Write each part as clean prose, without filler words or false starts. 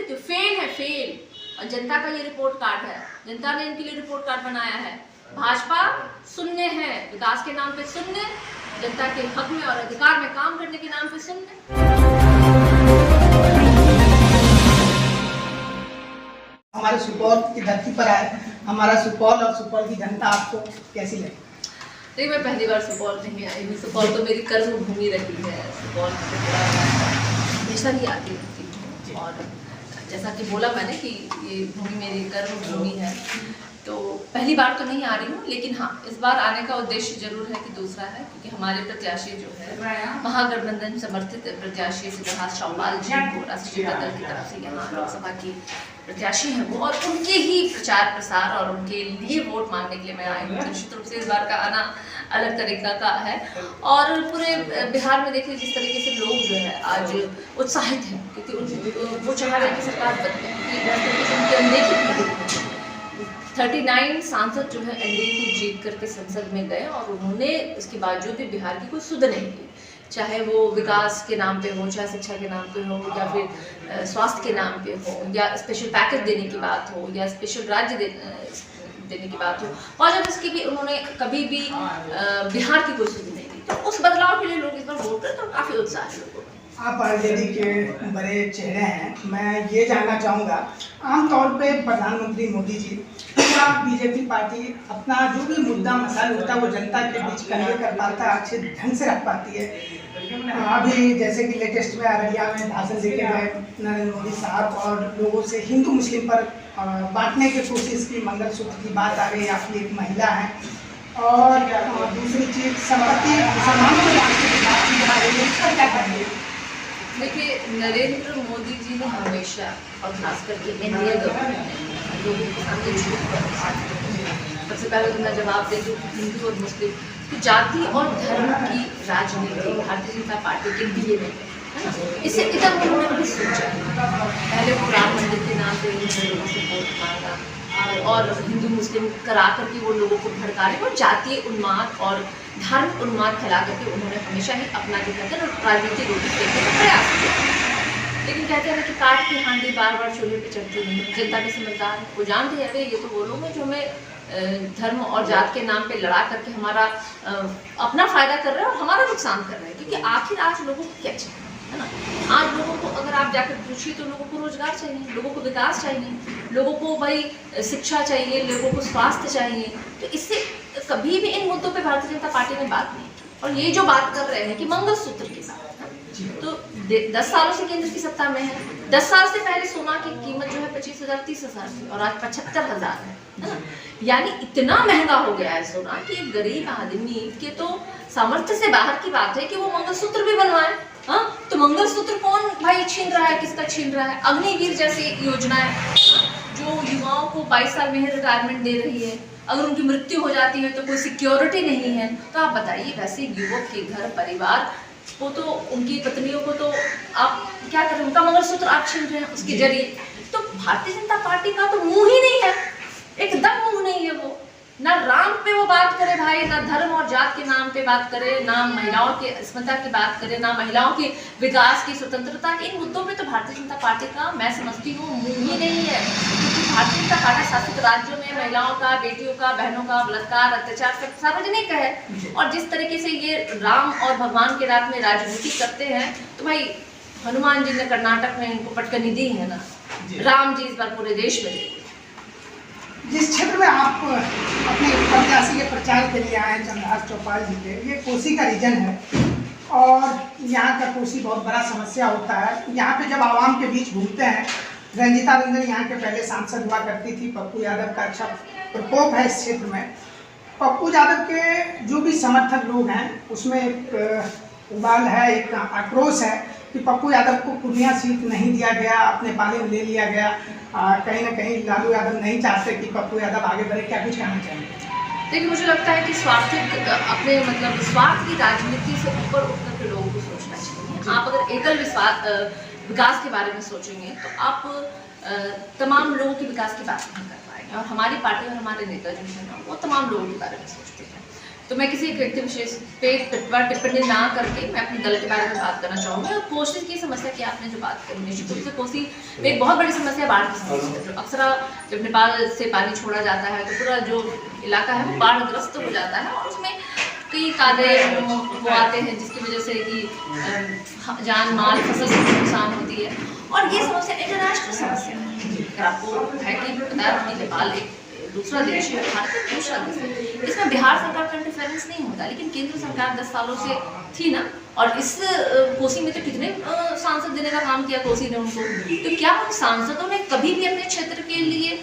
कहती हूँ, फेल है फेल। और जनता का ये रिपोर्ट कार्ड है, जनता ने इनके लिए रिपोर्ट कार्ड बनाया है। भाजपा शून्य है, विकास के नाम पे शून्य, जनता के हक में और अधिकार में काम करने के नाम पे शून्य। हमारे सुपौल की धरती पर आए, हमारा सुपौल और सुपौल की जनता आपको कैसी लगी? नहीं, मैं पहली बार सुपौल नहीं आई हूँ। सुपौल तो मेरी कर्म भूमि रही है। सुपौल हमेशा ही आती रहती हूँ और जैसा कि बोला मैंने कि ये भूमि मेरी कर्म भूमि है, तो पहली बार तो नहीं आ रही हूँ। लेकिन हाँ, इस बार आने का उद्देश्य जरूर है कि दूसरा है, क्योंकि हमारे प्रत्याशी जो है महागठबंधन समर्थित प्रत्याशी सिद्धार्थ चौपाल जी को राष्ट्रीय दल की तरफ से यहाँ लोकसभा की प्रत्याशी हैं वो, और उनके ही प्रचार प्रसार और उनके लिए वोट मांगने के लिए मैं आई हूँ। निश्चित रूप से इस बार का आना अलग तरीका का है और पूरे बिहार में देखिए जिस तरीके से लोग जो है आज उत्साहित हैं, क्योंकि वो चाह रहे हैं कि सरकार बदले, उनकी अनदेखी 39 सांसद जो है एनडीए की जीत करके संसद में गए और उन्होंने इसके बावजूद भी बिहार की कोई सुध नहीं की। चाहे वो विकास के नाम पे हो, चाहे शिक्षा के नाम पे हो, या फिर स्वास्थ्य के नाम पे हो, या स्पेशल पैकेज देने की बात हो, या स्पेशल राज्य देने की बात हो, और इसकी भी उन्होंने कभी भी बिहार की कोई सुध नहीं दी। तो उस बदलाव के लिए लोग इस बार वोट करें तो काफी उत्साह है लोगों में। आप आरजेडी के बड़े चेहरे हैं, मैं ये जानना चाहूँगा, आमतौर पे प्रधानमंत्री मोदी जी या बीजेपी पार्टी अपना जो भी मुद्दा मसाला होता है वो जनता के बीच कन्वे कर पाता है, अच्छे ढंग से रख पाती है। अभी जैसे कि लेटेस्ट में अररिया में भाषण देके गए नरेंद्र मोदी साहब और लोगों से हिंदू मुस्लिम पर बांटने की कोशिश की, मंगलसूत्र की बात आ गई, आपकी एक महिला है, और दूसरी चीज संपत्ति मुसलमानों को बांटने की बात की जा रही है, इसका क्या करेंगे? देखिए, नरेंद्र मोदी जी ने हमेशा और खास करके एनडीए गवर्नमेंट ने लोगों के सामने झूठ पर सबसे पहले तो मैं जवाब दे दूँ हिंदू और मुस्लिम की जाति और धर्म की राजनीति भारतीय जनता पार्टी के लिए में है ना, इससे इधर उन्होंने कभी सोचा पहले वो राम मंदिर के नाम पे लोगों से वोट मांगा और हिंदू मुस्लिम करा करके वो लोगों को भड़का रहे, वो जातीय उन्माद और धार्मिक उन्माद फैला करके उन्होंने हमेशा ही अपना जो कहते हैं राजनीति रोटी देने का प्रयास किया। लेकिन कहते हैं कि काट की हांडी बार बार चूल्हे पे चढ़ती नहीं। जनता के समझदार है, वो जानते हैं अरे ये तो वो लोग हैं जो हमें धर्म और जात के नाम पे लड़ा करके हमारा अपना फायदा कर रहे हैं और हमारा नुकसान कर रहे हैं। क्योंकि आखिर आज लोगों को क्या चाहिए, है ना? आज लोगों को अगर आप जाकर पूछिए तो लोगों को रोजगार चाहिए, लोगों को विकास चाहिए, लोगों को भाई शिक्षा चाहिए, लोगों को स्वास्थ्य चाहिए। तो इससे कभी भी इन मुद्दों पे भारतीय जनता पार्टी ने बात नहीं की। और ये जो बात कर रहे हैं कि मंगलसूत्र के साथ, तो 10 सालों से केंद्र की सत्ता में है। 10 साल से पहले सोना की कीमत जो है 25,000 30,000 थी और आज 75,000 है ना? यानी इतना महंगा हो गया है सोना कि एक गरीब आदमी के तो सामर्थ्य से बाहर की बात है कि वो मंगलसूत्र भी बनवाए। हाँ, तो मंगलसूत्र कौन भाई छीन रहा है, किसका छीन रहा है? अग्निवीर जैसी योजना है जो युवाओं को 22 साल में ही रिटायरमेंट दे रही है। अगर उनकी मृत्यु हो जाती है तो कोई सिक्योरिटी नहीं है। तो आप बताइए, वैसे युवक के घर परिवार को तो उनकी पत्नियों को तो आप क्या कर रहे हैं? उनका मंगलसूत्र आप छीन रहे हैं उसके जरिए। तो भारतीय जनता पार्टी का तो मुंह ही नहीं है, एकदम मुंह नहीं है। वो ना राम पे वो बात करे भाई, ना धर्म और जात के नाम पे बात करे, ना महिलाओं की अस्मिता की बात करे, ना महिलाओं के विकास की स्वतंत्रता के। इन मुद्दों पे तो भारतीय जनता पार्टी का मैं समझती हूँ मुंह ही नहीं है। क्योंकि भारतीय जनता पार्टी शासित राज्यों में महिलाओं का, बेटियों का, बहनों का बलात्कार, अत्याचार सब सार्वजनिक है। और जिस तरीके से ये राम और भगवान के रात में राजनीति करते हैं, तो भाई हनुमान जी ने कर्नाटक में इनको पटकनी दी है ना, राम जी इस बार पूरे देश में दे। जिस क्षेत्र में आप अपने प्रत्याशी के प्रचार के लिए आए चंद्रहास चौपाल जी के, ये कोसी का रीजन है और यहाँ का कोसी बहुत बड़ा समस्या होता है। यहाँ पे जब आवाम के बीच घूमते हैं, रंजीता रंजन यहाँ के पहले सांसद हुआ करती थी, पप्पू यादव का अच्छा प्रकोप है इस क्षेत्र में। पप्पू यादव के जो भी समर्थक लोग हैं उसमें एक उबाल है, एक आक्रोश है कि पप्पू यादव को पूर्णिया सीट नहीं दिया गया, अपने पाले में ले लिया गया। कहीं ना कहीं लालू यादव नहीं चाहते कि पप्पू यादव आगे बढ़े। क्या कुछ कहना चाहेंगे? देखिए, मुझे लगता है कि अपने मतलब स्वार्थ की राजनीति से ऊपर उठकर के लोगों को सोचना चाहिए। आप अगर एकल विकास के बारे में सोचेंगे तो आप तमाम लोगों के विकास की बात नहीं कर पाएंगे। और हमारी पार्टी और हमारे नेता जो है ना, वो तमाम लोगों के बारे में सोचते हैं। तो मैं किसी एक व्यक्ति विशेष पे टिप्पणी ना करके मैं अपने दल के बारे में बात करना चाहूँगी। और कोसी की समस्या की आपने जो बात करी, निश्चित रूप से कोसी में एक बहुत बड़ी समस्या बाढ़ की समस्या है। अक्सर जब नेपाल से पानी छोड़ा जाता है तो पूरा जो इलाका है वो बाढ़ग्रस्त हो जाता है और उसमें कई कादे वो आते हैं जिसकी वजह से कि जान माल फसल की नुकसान होती है। और ये समस्या इंटरनेशनल समस्या है। आपको है कि बताया कि नेपाल एक दूसरा देश है, भारत एक दूसरा देश है। इसमें बिहार सरकार का इंटरफेरेंस नहीं होता, लेकिन केंद्र सरकार 10 सालों से थी ना। और इस कोसी में तो कितने सांसद देने का काम किया कोसी ने उनको। तो क्या उन सांसदों ने कभी भी अपने क्षेत्र के लिए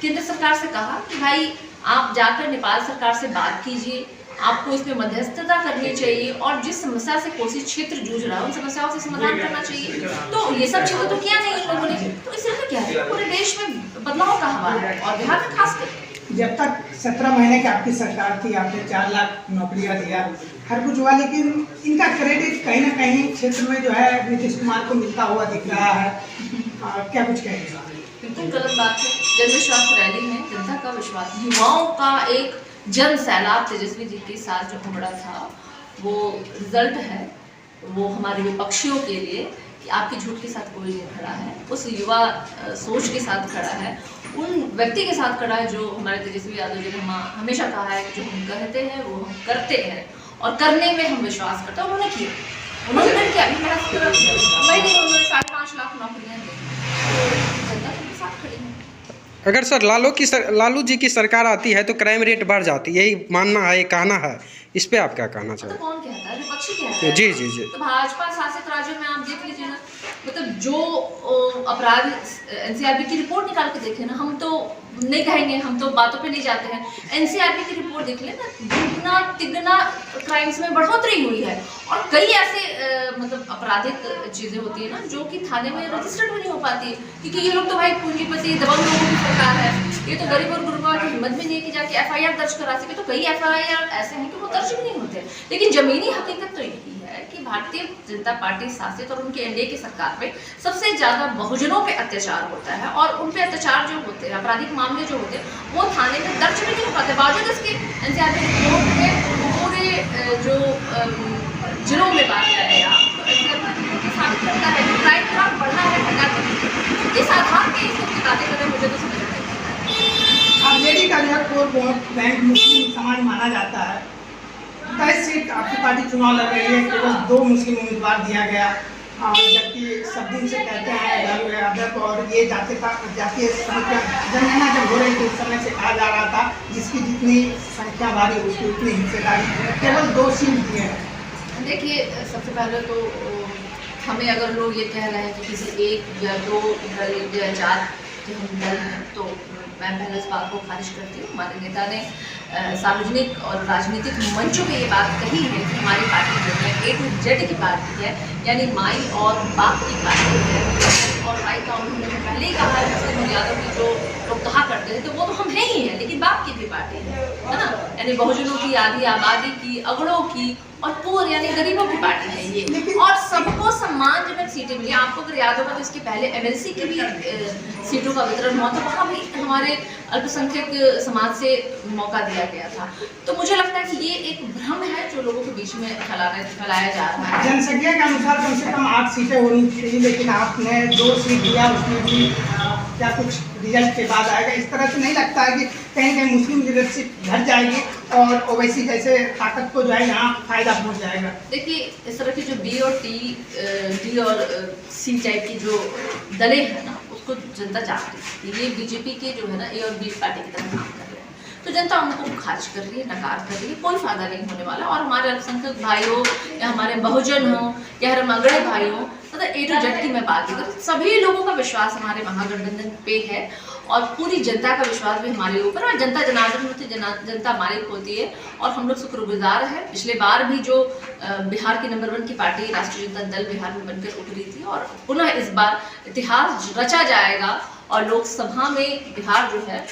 केंद्र सरकार से कहा कि भाई आप जाकर नेपाल सरकार से बात कीजिए, आपको इसमें मध्यस्थता करनी चाहिए और जिस समस्या से कोसी क्षेत्र जूझ रहा है उन समस्याओं से समाधान करना चाहिए? तो ये सब चीज़ें तो किया नहीं इन लोगों ने। तो इसलिए क्या है, पूरे देश में बदलाव का हवा है और बिहार में खास करके। जब तक 17 महीने की आपकी सरकार थी, आपने 4 लाख नौकरियां दिया, हर कुछ हुआ, लेकिन इनका क्रेडिट कहीं ना कहीं क्षेत्र में जो है नीतीश कुमार को मिलता हुआ दिख रहा है। क्या कुछ कहेंगे? बिल्कुल गलत बात है। जनविश्वास रैली में जनता का विश्वास, युवाओं का एक जन सैलाब तेजस्वी जी के साथ जो उमड़ा था, वो रिजल्ट है वो हमारे विपक्षियों के लिए कि आपके झूठ के साथ कोई नहीं खड़ा है, उस युवा सोच के साथ खड़ा है, उन व्यक्ति के साथ खड़ा है जो हमारे तेजस्वी यादव जी ने हमेशा कहा है कि जो हम कहते हैं वो हम करते हैं और करने में हम विश्वास करते हैं। उन्होंने किया, उन्होंने क्या अभी मेरा नहीं, उन्होंने 5.5 लाख नौकरियाँ दी, जनता के साथ खड़ी है। अगर सर लालू जी की सरकार आती है तो क्राइम रेट बढ़ जाती है, यही मानना है, ये कहना है, इस पे आप क्या कहना चाहते हैं? तो कौन कहता है? विपक्षी कहता है। जी जी जी। तो भाजपा शासित राज्यों में आप देख लीजिए ना, मतलब जो अपराध एनसीआरबी की रिपोर्ट निकाल के देखे ना, हम तो नहीं कहेंगे, हम तो बातों पे नहीं जाते हैं, एनसीआरबी की रिपोर्ट देख ले ना, दुगना तिगना क्राइम्स में बढ़ोतरी हुई है। और कई ऐसे मतलब आपराधिक चीज़ें होती है ना जो कि थाने में रजिस्टर्ड भी नहीं हो पाती, क्योंकि ये लोग तो भाई पूंजीपति दबंग लोगों की सरकार है। ये तो गरीब और गुरबा की हिम्मत भी नहीं है कि जाके एफआईआर दर्ज करा सके। तो कई एफआईआर ऐसे हैं कि वो दर्ज भी नहीं होते। लेकिन जमीनी हकीकत तो यही है कि भारतीय जनता पार्टी शासित और उनके एनडीए की सरकार में सबसे ज़्यादा बहुजनों पे अत्याचार होता है और उन पे अत्याचार जो होते हैं, आपराधिक मामले जो होते हैं, वो थाने में दर्ज भी नहीं हो पाते। बावजूद इसके एनसीआरबी रिपोर्ट में पूरे जो जिलों में बात करें आप, तो एनसीआरबी साबित करता है कि क्राइम का बढ़ा है, घटा किस आधार पे इसको निकाले कर रहे, मुझे तो समझ नहीं आता। आरजेडी का जो है कोर वोट बैंक मुस्लिम समाज माना जाता है। 22 सीट आपकी पार्टी चुनाव लड़ रही है, केवल 2 मुस्लिम उम्मीदवार दिया गया, जबकि सब दिन से कहते हैं लालू यादव और ये जातीय जनगणना जब हो रही थी उस समय से कहा जा रहा था जिसकी जितनी संख्या भारी उसकी उतनी हिस्सेदारी, केवल 2 सीट दिए हैं। देखिए, सबसे पहले तो हमें अगर लोग ये कह रहे हैं कि किसी 1 या 2 दल या 4 के हम दल हैं, तो मैं पहले इस बात को खारिज करती हूँ। हमारे नेता ने सार्वजनिक और राजनीतिक मंचों में ये बात कही है कि हमारी पार्टी जो है A to Z की पार्टी है, यानी माई और बाप की पार्टी है। और माई का उन्होंने पहले ही कहा है, मुस्लिम यादव की जो लोग कहा करते थे तो वो तो हम है ही है, लेकिन बाप की भी पार्टी है ना, यानी बहुजनों की, आधी आबादी की, अगड़ों की और पूर यानी गरीबों की पार्टी है ये। और सबको सम्मानजनक सीटें मिली। आपको अगर याद होगा तो इसके पहले एमएलसी की भी सीटों का वितरण हुआ था, वहाँ भी हमारे अल्पसंख्यक समाज से मौका दिया गया था। तो मुझे लगता है कि ये एक भ्रम है जो लोगों के बीच में फैलाया जा रहा है। जनसंख्या के अनुसार कम से कम 8 सीटें होनी चाहिए, लेकिन आपने 2 सीट दिया, उसमें भी क्या कुछ रिजल्ट के बाद आएगा? इस तरह से नहीं लगता है कि कहीं कहीं मुस्लिम लीडरशिप घट जाएगी और ओवैसी जैसे ताकत को जो है यहाँ फायदा पहुँच जाएगा? देखिए, इस तरह की जो बी और डी और सी टाइप की जो दलें हैं ना, उसको जनता चाहती है। ये बीजेपी के जो है ना ए और बी पार्टी की तरह काम कर रहे हैं, तो जनता उनको खारिज कर रही है, नकार कर रही है, कोई फायदा नहीं होने वाला। और हमारे अल्पसंख्यक भाई हो या हमारे बहुजन हो या हमारे मंगड़े भाई हो, मतलब A to Z की मैं बात करूँ, सभी लोगों का विश्वास हमारे महागठबंधन पे है और पूरी जनता का विश्वास भी हमारे ऊपर। और जनता जनार्दन होती है, जनता मालिक होती है और हम लोग शुक्रगुजार हैं। पिछले बार भी जो बिहार की नंबर 1 की पार्टी राष्ट्रीय जनता दल बिहार में बनकर उभरी थी और पुनः इस बार इतिहास रचा जाएगा और लोकसभा में बिहार जो है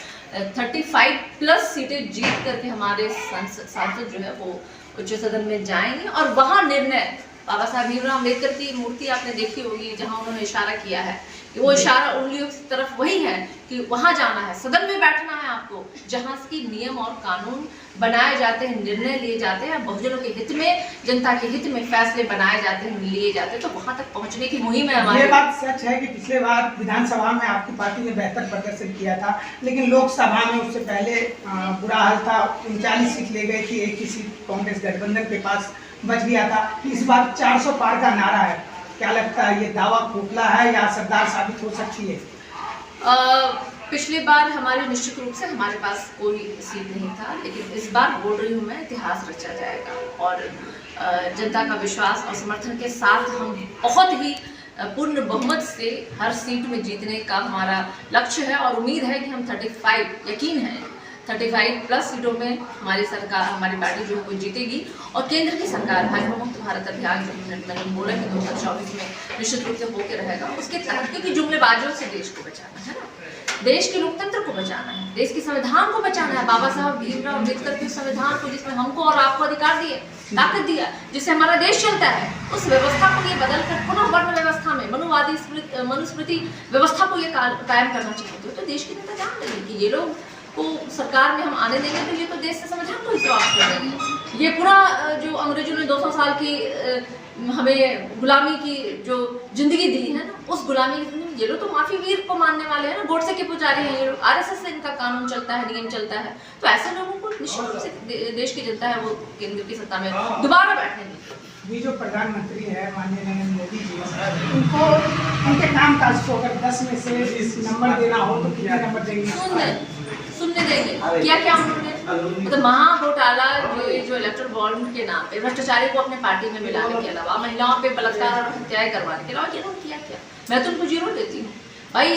35+ सीटें जीत करके हमारे सांसद जो है वो उच्च सदन में जाएंगे और वहाँ निर्णय बाबा साहब भीमराव अम्बेडकर की मूर्ति आपने देखी होगी, जहाँ उन्होंने इशारा किया है कि वो इशारा उंगलियों की तरफ वही है कि वहां जाना है, सदन में बैठना है आपको, जहां की नियम और कानून बनाए जाते हैं, निर्णय लिए जाते हैं, बहुजनों के हित में, जनता के हित में फैसले बनाए जाते हैं, लिए जाते हैं, तो वहां तक पहुंचने की मुहिम है हमारी। ये बात सच है कि पिछले बार विधानसभा में आपकी पार्टी ने बेहतर प्रदर्शन किया था, लेकिन लोकसभा में उससे पहले बुरा हाल था। 39 सीट ले गई थी, एक ही सीट कांग्रेस गठबंधन के पास बच गया था। इस बार 400 पार का नारा है, क्या लगता है ये दावा खोखला है या असरदार साबित हो सकती है? पिछली बार हमारे निश्चित रूप से हमारे पास कोई सीट नहीं था, लेकिन इस बार बोल रही हूँ मैं, इतिहास रचा जाएगा और जनता का विश्वास और समर्थन के साथ हम बहुत ही पूर्ण बहुमत से हर सीट में जीतने का हमारा लक्ष्य है और उम्मीद है कि हम 35 यकीन है 35 प्लस सीटों में हमारी सरकार, हमारी पार्टी जो है वो जीतेगी और केंद्र की सरकार भाजपा मुक्त भारत अभियान जो मैंने बोला कि 2024 में निश्चित रूप से होकर रहेगा, उसके तहत क्योंकि जुमलेबाजों से देश को बचाना है ना, देश के लोकतंत्र को बचाना है, देश के संविधान को बचाना है, बाबा साहब भीमराव अम्बेडकर के संविधान को जिसमें हमको और आपको अधिकार दिए, ताकत दिया, जिससे हमारा देश चलता है, उस व्यवस्था को ये बदलकर पुनः वर्ण व्यवस्था में मनुवादी मनुस्मृति व्यवस्था को ये कायम करना चाहते हो, तो देश के नेता जान लेंगे कि ये लोग को सरकार में हम आने देंगे तो ये तो देश से संविधान को ही समाप्त कर देंगे। ये पूरा जो अंग्रेजों ने 200 साल की हमें गुलामी की जो जिंदगी दी है ना, उस गुलामी की जिंदगी ये लोग तो माफी वीर को मानने वाले हैं ना, गोडसे के पुजारी हैं ये लोग, आरएसएस से इनका कानून चलता है, नियम चलता है, तो ऐसे लोगों को निश्चित रूप से देश की जनता है वो केंद्र की सत्ता में दोबारा बैठने देगी। ये जो प्रधानमंत्री है माननीय नरेंद्र मोदी जी, उनको उनके काम काज को अगर 10 में से 20 नंबर देना हो तो कितने नंबर देंगे? सुनने देंगे क्या क्या उन्होंने मतलब महा घोटाला जो इलेक्टोरल बॉन्ड के नाम पे भ्रष्टाचारी को अपने पार्टी में मिलाने के अलावा, महिलाओं पे बलात्कार और हत्याएं करवाने के अलावा इन्होंने किया क्या? मैं तो उनको 0 देती हूँ भाई।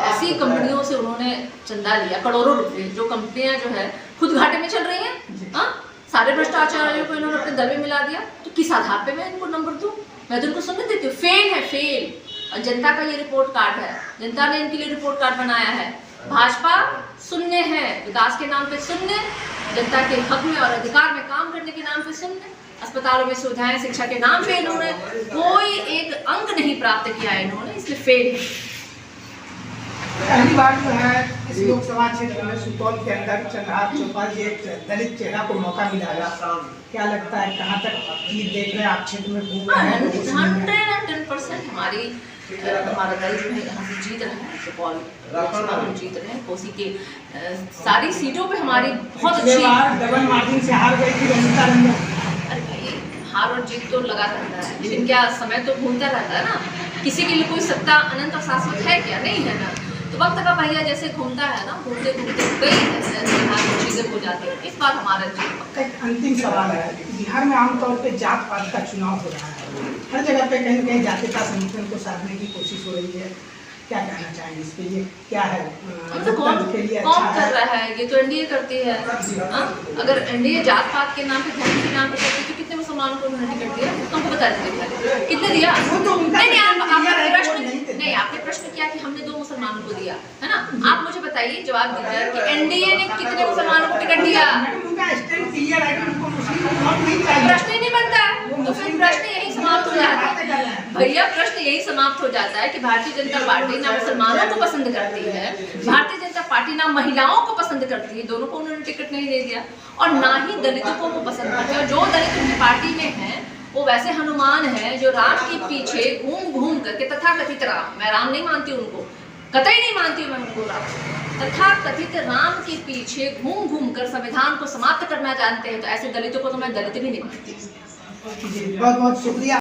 ऐसी कंपनियों से उन्होंने चंदा लिया करोड़ों रुपए, जो कंपनियां जो है खुद घाटे में चल रही हैं, हाँ, सारे भ्रष्टाचारियों को इन्होंने अपने दल में मिला दिया, तो किस आधार पे मैं इनको नंबर दूं? मैं तो उनको सुनने देती हूँ, फेल है फेल। और जनता का ये रिपोर्ट कार्ड है, जनता ने इनके लिए रिपोर्ट कार्ड बनाया है। भाजपा शून्य है, विकास के नाम पे शून्य, जनता के हक में और अधिकार में काम करने के नाम पे शून्य, अस्पतालों में सुविधाएं, शिक्षा के नाम पे इन्होंने कोई एक अंक नहीं प्राप्त किया है इन्होंने, इसलिए फेल है। पहली बार जो है इस लोकसभा क्षेत्र में सुपौल के अंदर चंद्रहार चौपाल जी एक दलित चेहरा को मौका मिला है, क्या लगता है कहाँ तक जीत देख रहे हैं आप? क्षेत्र में घूम रहे हैं, 110% हमारा दल जो है यहाँ से जीत रहा है, सुपौल लोकसभा हम जीत रहे हैं, कोसी के सारी सीटों पे हमारी बहुत अच्छी डबल मार्जिन से हार गई थी रंजीता रंजन। अरे भाई हार और जीत तो लगा रहता है, लेकिन क्या समय तो घूमता रहता है ना, किसी के लिए कोई सत्ता अनंत और शाश्वत है क्या? नहीं है ना, तो वक्त का पहिया जैसे घूमता है ना, घूमते घूमते कई चीजें हो जाती है। इस बार हमारा जीत। एक अंतिम सवाल है, बिहार में आमतौर पे जात पात का चुनाव हो रहा है, हर जगह पे कहीं न कहीं जातीयता समीकरण को साधने की कोशिश हो रही है, क्या कहना चाहेंगे इस पे? ये क्या है के लिए कौन कर रहा है? ये तो एनडीए करती है। अगर एनडीए जात पात के नाम पे, धर्म के नाम पे करती तो कितने मुसलमानों को उन्होंने टिकट दिया? तुमको बता दीजिए कितने दिया? नहीं, आपने प्रश्न किया कि हमने 2 मुसलमानों को दिया है ना, आप मुझे बताइए, जवाब दीजिए कि एनडीए ने कितने मुसलमानों को टिकट दिया? प्रश्न ही नहीं बनता, तो फिर प्रश्न यही समाप्त हो जाता है भैया, प्रश्न यही समाप्त हो जाता है कि भारतीय जनता पार्टी ना मुसलमानों को पसंद करती है, भारतीय जनता पार्टी ना महिलाओं को पसंद करती है, दोनों को उन्होंने टिकट नहीं दे दिया, और ना ही दलितों को वो पसंद करते हैं। और जो दलित उनकी पार्टी में है वो वैसे हनुमान है जो राम के पीछे घूम घूम करके, तथाकथित राम, मैं राम नहीं मानती उनको, कतई नहीं मानती मैं उनको राम, तथाकथित राम के पीछे घूम घूम कर संविधान को समाप्त करना जानते हैं, तो ऐसे दलितों को तो मैं दलित भी नहीं मानती। बहुत बहुत शुक्रिया।